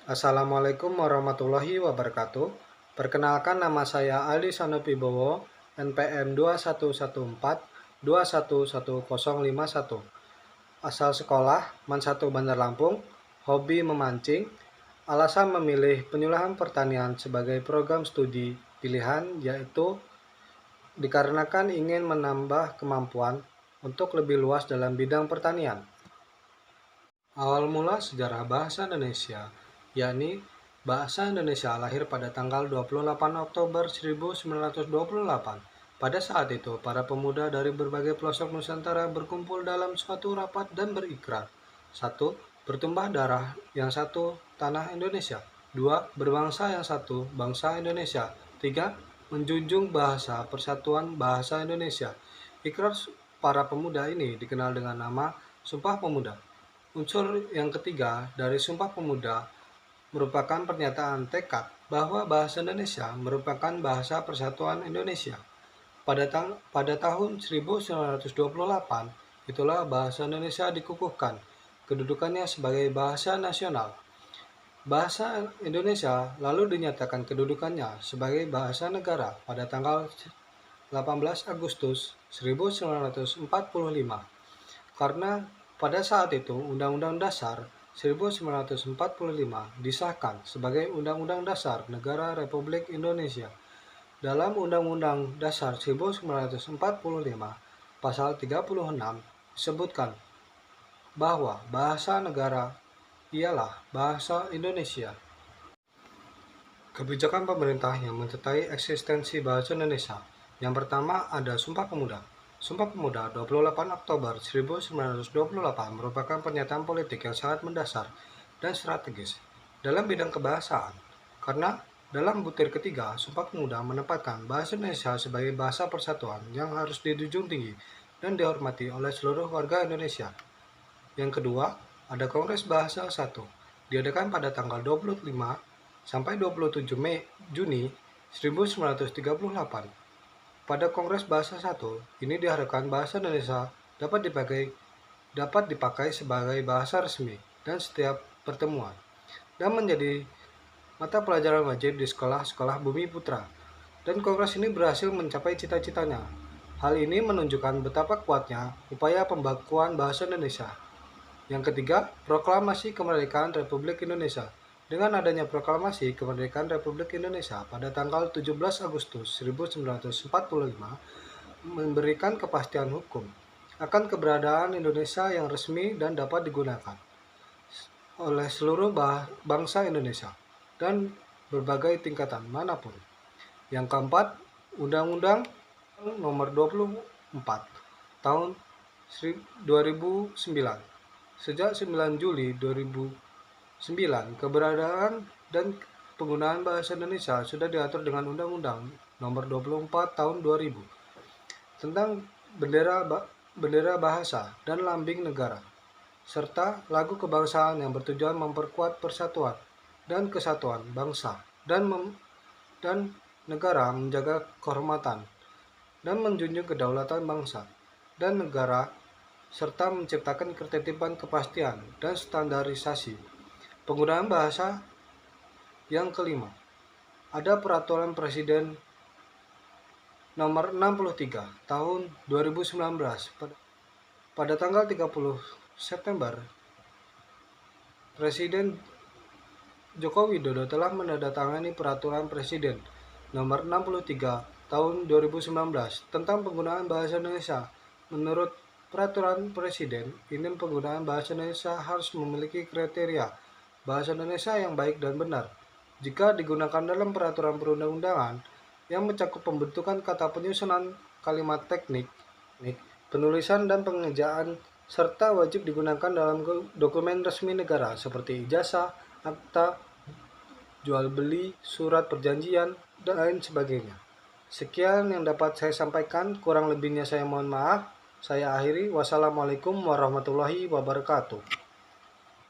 Assalamualaikum warahmatullahi wabarakatuh. Perkenalkan, nama saya Ali Sanopibowo, NPM 2114211051. Asal sekolah Man 1 Bandar Lampung, hobi memancing. Alasan memilih penyuluhan pertanian sebagai program studi pilihan yaitu dikarenakan ingin menambah kemampuan untuk lebih luas dalam bidang pertanian. Awal mula sejarah bahasa Indonesia, yakni bahasa Indonesia lahir pada tanggal 28 Oktober 1928. Pada saat itu, para pemuda dari berbagai pelosok Nusantara berkumpul dalam suatu rapat dan berikrar. 1. Bertumpah darah yang satu, tanah Indonesia. 2. Berbangsa yang satu, bangsa Indonesia. 3. Menjunjung bahasa persatuan bahasa Indonesia. Ikrar para pemuda ini dikenal dengan nama Sumpah Pemuda. Unsur yang ketiga dari Sumpah Pemuda merupakan pernyataan tekad bahwa bahasa Indonesia merupakan bahasa persatuan Indonesia. Pada tahun 1928, itulah bahasa Indonesia dikukuhkan kedudukannya sebagai bahasa nasional. Bahasa Indonesia lalu dinyatakan kedudukannya sebagai bahasa negara pada tanggal 18 Agustus 1945. Karena pada saat itu Undang-Undang Dasar 1945 disahkan sebagai Undang-Undang Dasar Negara Republik Indonesia. Dalam Undang-Undang Dasar 1945, Pasal 36 disebutkan bahwa bahasa negara ialah bahasa Indonesia. Kebijakan pemerintah yang menyertai eksistensi bahasa Indonesia. Yang pertama ada Sumpah Pemuda. Sumpah Pemuda 28 Oktober 1928 merupakan pernyataan politik yang sangat mendasar dan strategis dalam bidang kebahasaan. Karena dalam butir ketiga, Sumpah Pemuda menempatkan bahasa Indonesia sebagai bahasa persatuan yang harus dijunjung tinggi dan dihormati oleh seluruh warga Indonesia. Yang kedua, ada Kongres Bahasa 1, diadakan pada tanggal 25 sampai 27 Juni 1938. Pada Kongres Bahasa 1, ini diharapkan bahasa Indonesia dapat dipakai sebagai bahasa resmi dan setiap pertemuan, dan menjadi mata pelajaran wajib di sekolah-sekolah Bumi Putra. Dan Kongres ini berhasil mencapai cita-citanya. Hal ini menunjukkan betapa kuatnya upaya pembakuan bahasa Indonesia. Yang ketiga, Proklamasi Kemerdekaan Republik Indonesia. Dengan adanya Proklamasi Kemerdekaan Republik Indonesia pada tanggal 17 Agustus 1945 memberikan kepastian hukum akan keberadaan Indonesia yang resmi dan dapat digunakan oleh seluruh bangsa Indonesia dan berbagai tingkatan manapun. Yang keempat, Undang-Undang Nomor 24 Tahun 2009. Sejak 9 Juli 2009, keberadaan dan penggunaan bahasa Indonesia sudah diatur dengan Undang-Undang Nomor 24 Tahun 2000 tentang bendera bahasa dan lambang negara, serta lagu kebangsaan yang bertujuan memperkuat persatuan dan kesatuan bangsa dan negara, menjaga kehormatan dan menjunjung kedaulatan bangsa dan negara, serta menciptakan ketertiban, kepastian, dan standarisasi penggunaan bahasa. Yang kelima, ada Peraturan Presiden Nomor 63 Tahun 2019. Pada tanggal 30 September, Presiden Joko Widodo telah menandatangani Peraturan Presiden Nomor 63 Tahun 2019 tentang penggunaan bahasa Indonesia. Menurut Peraturan Presiden ini, penggunaan bahasa Indonesia harus memiliki kriteria bahasa Indonesia yang baik dan benar. Jika digunakan dalam peraturan perundang-undangan yang mencakup pembentukan kata, penyusunan kalimat, teknik, penulisan dan pengejaan, serta wajib digunakan dalam dokumen resmi negara seperti ijazah, akta jual beli, surat perjanjian, dan lain sebagainya. Sekian yang dapat saya sampaikan, kurang lebihnya saya mohon maaf. Saya akhiri. Wassalamualaikum warahmatullahi wabarakatuh.